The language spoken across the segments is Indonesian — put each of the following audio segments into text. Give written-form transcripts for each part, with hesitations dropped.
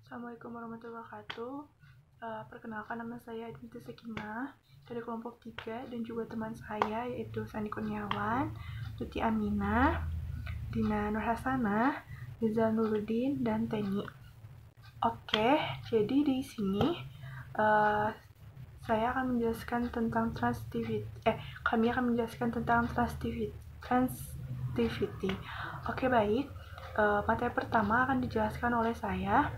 Assalamualaikum warahmatullahi wabarakatuh. Perkenalkan, nama saya Adinta Sekinah dari kelompok 3 dan juga teman saya yaitu Sandi Kurniawan, Tuti Aminah, Dina Nurhasanah, Rizal Nuruddin, dan Teni. Oke, jadi di sini saya akan menjelaskan tentang kami akan menjelaskan tentang transitivity. Oke, baik. Materi pertama akan dijelaskan oleh saya,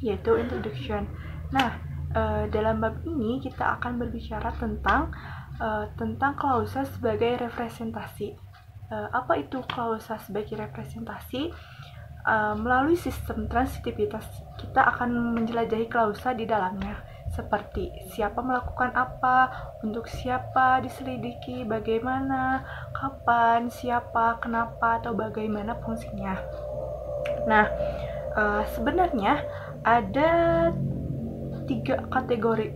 yaitu introduction. Nah, dalam bab ini kita akan berbicara tentang klausa sebagai representasi. Apa itu klausa sebagai representasi? Melalui sistem transitivitas, kita akan menjelajahi klausa di dalamnya, seperti siapa melakukan apa, untuk siapa diselidiki, bagaimana, kapan, siapa, kenapa, atau bagaimana fungsinya. Nah, sebenarnya ada 3 kategori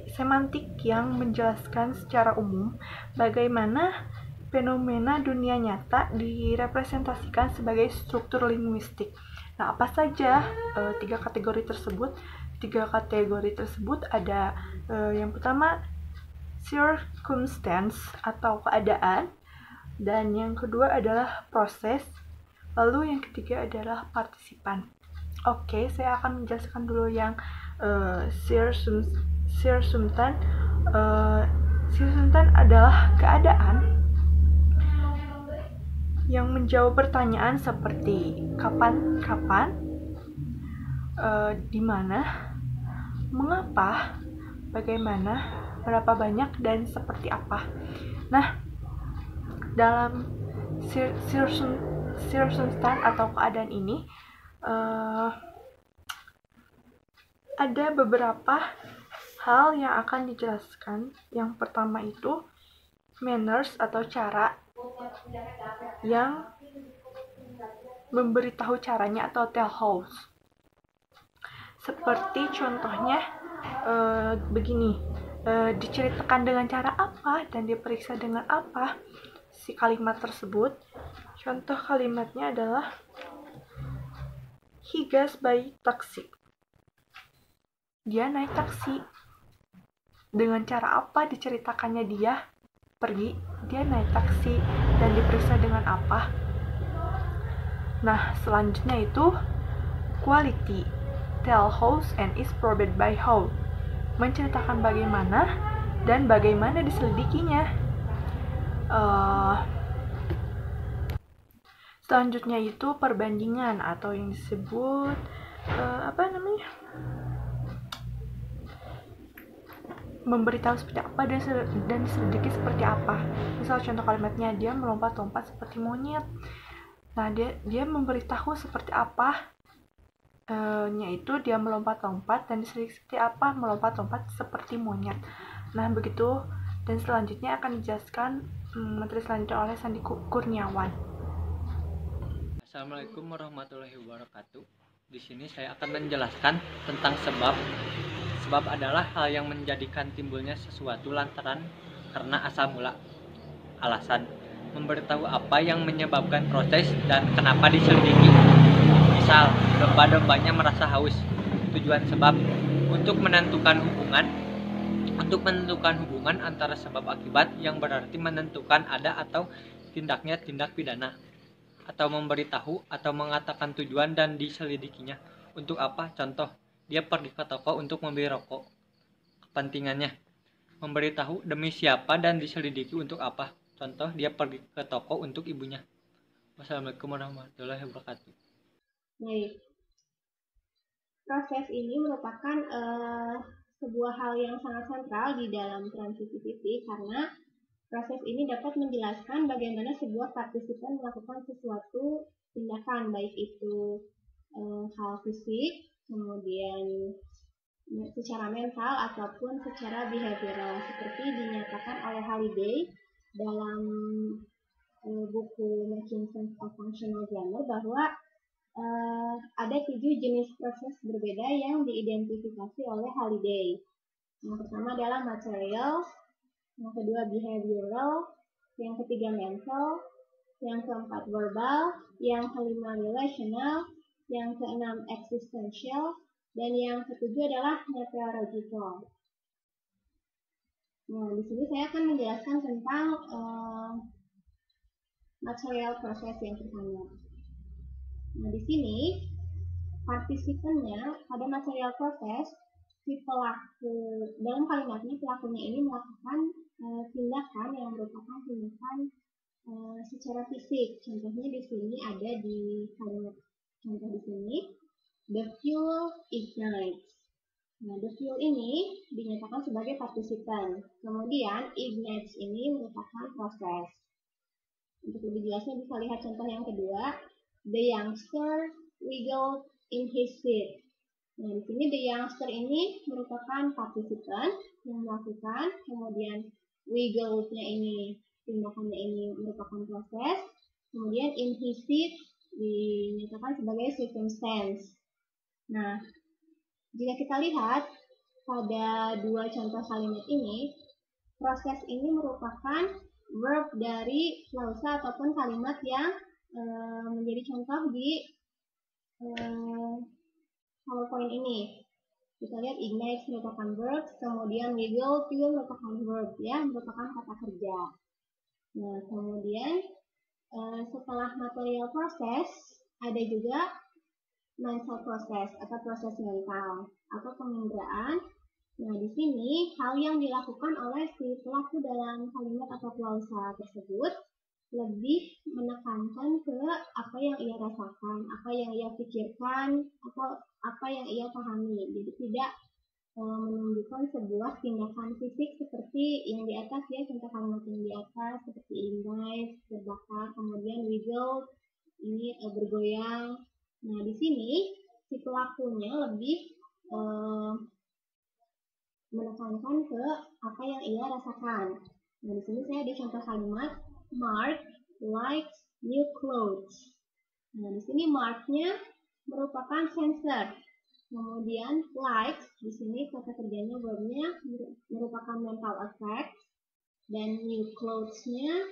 semantik yang menjelaskan secara umum bagaimana fenomena dunia nyata direpresentasikan sebagai struktur linguistik. Nah, apa saja 3 kategori tersebut? 3 kategori tersebut ada yang pertama circumstance atau keadaan, dan yang kedua adalah proses, lalu yang ketiga adalah partisipan. Oke, saya akan menjelaskan dulu yang circumstance. Circumstance adalah keadaan yang menjawab pertanyaan seperti kapan, di mana, mengapa, bagaimana, berapa banyak, dan seperti apa. Nah, dalam circumstance atau keadaan ini ada beberapa hal yang akan dijelaskan. Yang pertama itu manners atau cara, yang memberitahu caranya atau tell how. Seperti contohnya begini, diceritakan dengan cara apa dan diperiksa dengan apa si kalimat tersebut. Contoh kalimatnya adalah he goes by taxi. Dia naik taksi. Dengan cara apa diceritakannya dia pergi? Dia naik taksi. Dan diperiksa dengan apa? Nah, selanjutnya itu quality. Tell how and is proved by how. Menceritakan bagaimana dan bagaimana diselidikinya. Selanjutnya itu perbandingan atau yang disebut memberitahu seperti apa dan diselidiki seperti apa. Misal contoh kalimatnya, dia melompat-lompat seperti monyet. Nah, dia memberitahu seperti apa, yaitu dia melompat-lompat dan diselidiki seperti apa, melompat-lompat seperti monyet. Nah, begitu. Dan selanjutnya akan dijelaskan materi selanjutnya oleh Sandi Kurniawan. Assalamualaikum warahmatullahi wabarakatuh. Di sini saya akan menjelaskan tentang sebab. Sebab adalah hal yang menjadikan timbulnya sesuatu lantaran karena asal mula, alasan, memberitahu apa yang menyebabkan proses dan kenapa diselidiki. Misal, domba-dombanya merasa haus. Tujuan sebab untuk menentukan hubungan antara sebab akibat, yang berarti menentukan ada atau tindaknya tindak pidana, atau memberitahu atau mengatakan tujuan dan diselidikinya. Untuk apa? Contoh, dia pergi ke toko untuk membeli rokok. Kepentingannya memberitahu demi siapa dan diselidiki untuk apa. Contoh, dia pergi ke toko untuk ibunya. Wassalamualaikum warahmatullahi wabarakatuh. Baik, proses ini merupakan sebuah hal yang sangat sentral di dalam transitivity, karena proses ini dapat menjelaskan bagaimana sebuah partisipan melakukan sesuatu tindakan, baik itu hal fisik, kemudian secara mental ataupun secara behavioral, seperti dinyatakan oleh Halliday dalam buku Making Sense of Functional Grammar bahwa ada 7 jenis proses berbeda yang diidentifikasi oleh Halliday. Yang pertama adalah material, yang kedua behavioral, yang ketiga mental, yang keempat verbal, yang kelima relational, yang keenam existential, Dan yang ketujuh adalah meteorological. Nah, di sini saya akan menjelaskan tentang material proses yang pertama. Nah, di sini partisipannya pada material proses, si pelaku dalam kalimatnya pelakunya ini melakukan tindakan yang merupakan tindakan secara fisik. Contohnya di sini ada di kalimat contoh di sini, the fuel ignites. Nah, the fuel ini dinyatakan sebagai partisipan. Kemudian ignites ini merupakan proses. Untuk lebih jelasnya bisa lihat contoh yang kedua, the youngster wiggled in his seat. Nah, di sini the youngster ini merupakan partisipan yang melakukan, kemudian wiggle-nya ini, tindakannya ini merupakan proses, kemudian in his seat dinyatakan sebagai circumstance. Nah, jika kita lihat pada dua contoh kalimat ini, proses ini merupakan verb dari klausa ataupun kalimat yang menjadi contoh di PowerPoint ini. Kita lihat ignite merupakan verb, kemudian wiggle juga merupakan verb, ya, merupakan kata kerja. Nah, kemudian setelah material proses ada juga mental proses atau proses mental atau penginderaan. Nah, di sini hal yang dilakukan oleh si pelaku dalam kalimat atau klausa tersebut lebih menekankan ke apa yang ia rasakan, apa yang ia pikirkan, atau apa yang ia pahami. Jadi tidak menunjukkan sebuah tindakan fisik seperti yang di atas, ya, contoh kalimat yang di atas seperti ignite, terbakar, kemudian wiggle, ini bergoyang. Nah, di sini si pelakunya lebih menekankan ke apa yang ia rasakan. Nah, di sini saya ada contoh kalimat Mark likes new clothes. Nah, di sini Mark-nya merupakan sensor. Kemudian likes di sini kata kerjanya verbnya merupakan mental effect dan new clothes-nya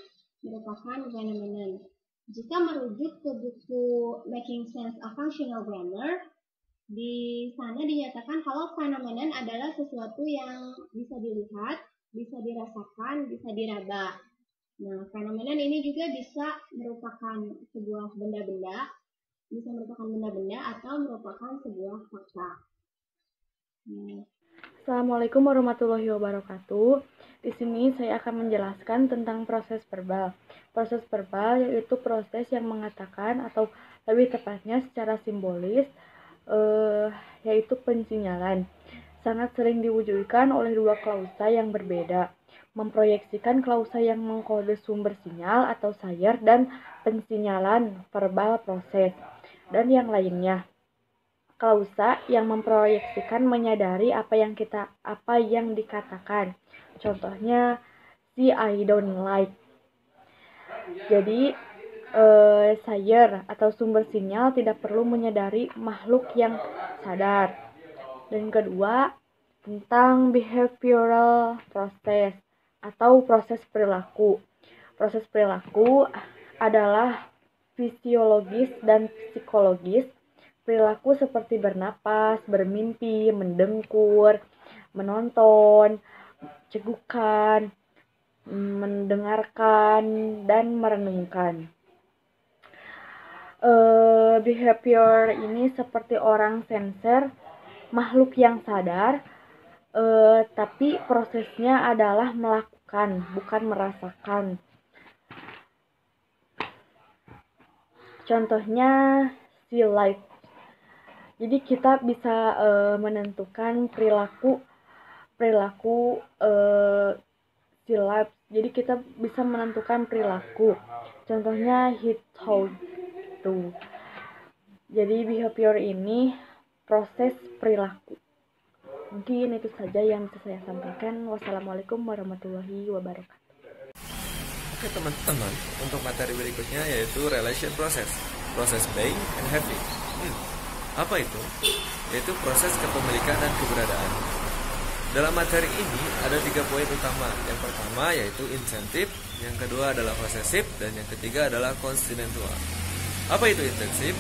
merupakan phenomenon. Jika merujuk ke buku Making Sense of Functional Grammar, di sana dinyatakan kalau phenomenon adalah sesuatu yang bisa dilihat, bisa dirasakan, bisa diraba. Nah, phenomenon ini juga bisa merupakan sebuah benda-benda, bisa merupakan benda-benda atau merupakan sebuah fakta. Assalamualaikum warahmatullahi wabarakatuh. Di sini saya akan menjelaskan tentang proses verbal. Proses verbal yaitu proses yang mengatakan atau lebih tepatnya secara simbolis yaitu pensinyalan. Sangat sering diwujudkan oleh dua klausa yang berbeda, memproyeksikan klausa yang mengkode sumber sinyal atau sayer dan pensinyalan verbal proses, dan yang lainnya. Klausa yang memproyeksikan menyadari apa yang dikatakan. Contohnya si I don't like. Jadi sayer atau sumber sinyal tidak perlu menyadari makhluk yang sadar. Dan kedua, tentang behavioral process atau proses perilaku. Proses perilaku adalah fisiologis dan psikologis. Perilaku seperti bernapas, bermimpi, mendengkur, menonton, cegukan, mendengarkan, dan merenungkan. Behavior ini seperti orang sensor, makhluk yang sadar, tapi prosesnya adalah melakukan, bukan merasakan. Contohnya see light. Jadi kita bisa menentukan perilaku see light. Jadi kita bisa menentukan perilaku. Contohnya he told to. Jadi behavior ini proses perilaku. Mungkin itu saja yang bisa saya sampaikan. Wassalamualaikum warahmatullahi wabarakatuh. Oke teman-teman, untuk materi berikutnya yaitu relation process, proses buying and having. Apa itu? Yaitu proses kepemilikan dan keberadaan. Dalam materi ini ada 3 poin utama. Yang pertama yaitu insentif, yang kedua adalah posesif, dan yang ketiga adalah konstituentual. Apa itu intensif?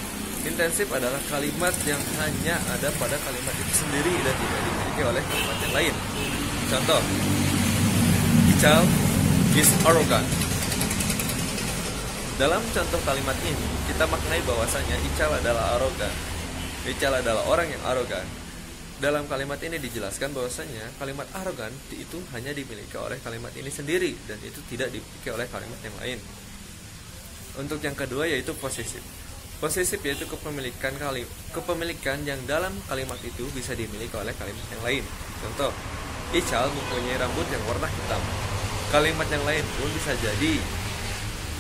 Intensif adalah kalimat yang hanya ada pada kalimat itu sendiri dan tidak dimiliki oleh kalimat yang lain. Contoh, Ical is arrogant. Dalam contoh kalimat ini, kita maknai bahwasanya Ical adalah arogan. Ical adalah orang yang arogan. Dalam kalimat ini dijelaskan bahwasanya kalimat arogan itu hanya dimiliki oleh kalimat ini sendiri dan itu tidak dimiliki oleh kalimat yang lain. Untuk yang kedua yaitu posesif. Posesif yaitu kepemilikan yang dalam kalimat itu bisa dimiliki oleh kalimat yang lain. Contoh, Ical mempunyai rambut yang warna hitam. Kalimat yang lain pun bisa jadi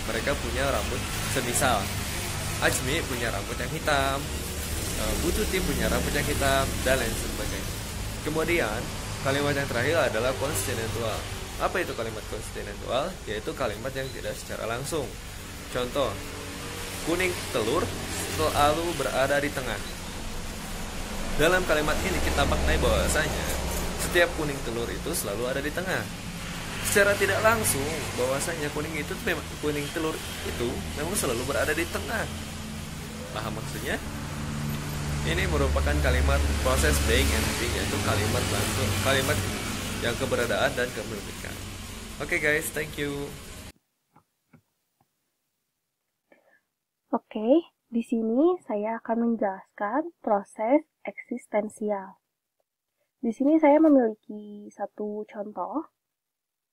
mereka punya rambut, semisal Ajmi punya rambut yang hitam, Bututi punya rambut yang hitam, dan lain sebagainya. Kemudian kalimat yang terakhir adalah kontinental. Apa itu kalimat kontinental? Yaitu kalimat yang tidak secara langsung. Contoh, kuning telur selalu berada di tengah. Dalam kalimat ini kita maknai bahwasanya setiap kuning telur itu selalu ada di tengah. Secara tidak langsung bahwasanya kuning telur itu memang selalu berada di tengah. Paham maksudnya? Ini merupakan kalimat proses being and having, yaitu kalimat langsung, kalimat yang keberadaan dan kepemilikan. Oke guys, thank you. Oke, di sini saya akan menjelaskan proses eksistensial. Di sini saya memiliki satu contoh.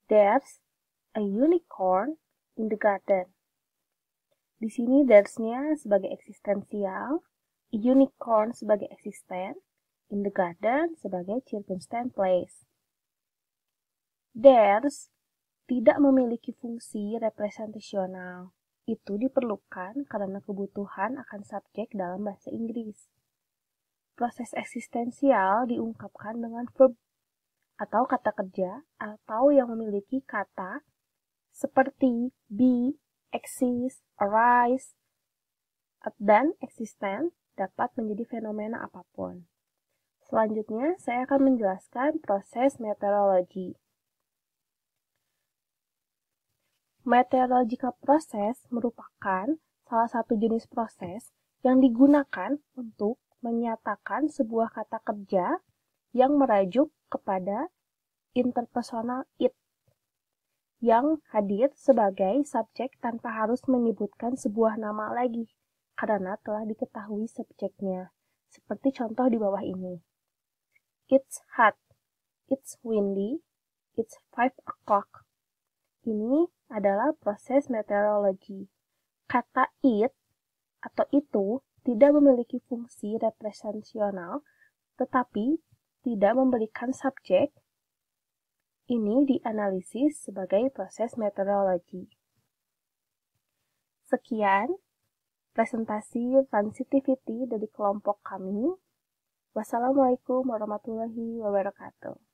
There's a unicorn in the garden. Di sini there's-nya sebagai eksistensial, unicorn sebagai eksisten, in the garden sebagai circumstance place. There's tidak memiliki fungsi representasional. Itu diperlukan karena kebutuhan akan subjek dalam bahasa Inggris. Proses eksistensial diungkapkan dengan verb atau kata kerja atau yang memiliki kata seperti be, exist, arise, dan existent dapat menjadi fenomena apapun. Selanjutnya, saya akan menjelaskan proses meteorologi. Meteorological process merupakan salah satu jenis proses yang digunakan untuk menyatakan sebuah kata kerja yang merujuk kepada interpersonal it yang hadir sebagai subjek tanpa harus menyebutkan sebuah nama lagi karena telah diketahui subjeknya. Seperti contoh di bawah ini. It's hot, it's windy, it's 5 o'clock. Ini adalah proses meteorologi. Kata it atau itu tidak memiliki fungsi representasional tetapi tidak memberikan subjek. Ini dianalisis sebagai proses meteorologi. Sekian presentasi transitivity dari kelompok kami. Wassalamualaikum warahmatullahi wabarakatuh.